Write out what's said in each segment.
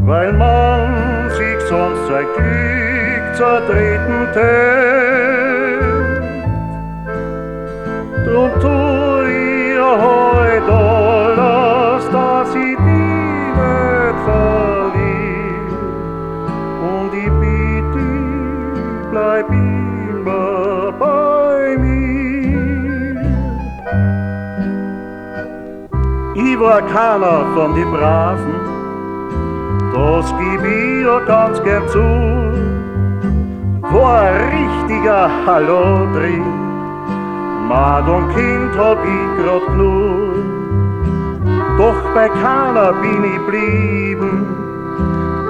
weil man sich sonst sein Glück zertreten tät. Drum tu ihr heut alles, dass ich die nicht verlier. Und ich bitte dich, bleib immer bei mir. Ich war keiner von die Braven, das gib ich ja ganz gern zu. War ein richtiger Hallo drin, Mann und Kind hab ich grad genug. Doch bei keiner bin ich blieben,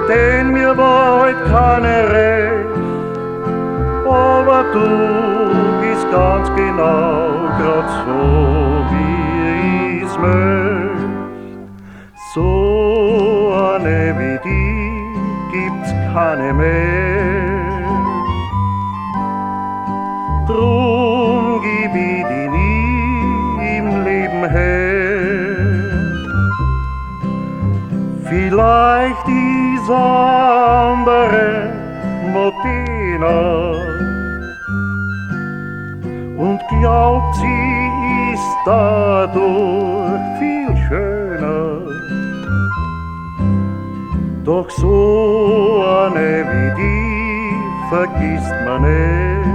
denn mir war heut keine recht. Aber du bist ganz genau grad so, wie ich's möcht. So eine wie die gibt's keine mehr. Drum gib ich die nie im Leben her. Vielleicht ist andere Modena und glaubt, sie ist dadurch viel schöner. Doch so eine wie die vergisst man nicht,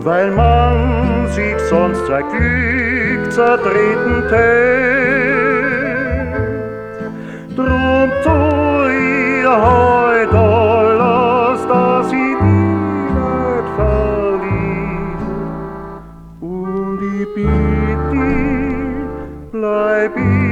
weil man sich sonst sein Glück zertreten tät. Drum tu ich heut alles, dass ich die nicht verlier. Und ich bitte dich, bleib ich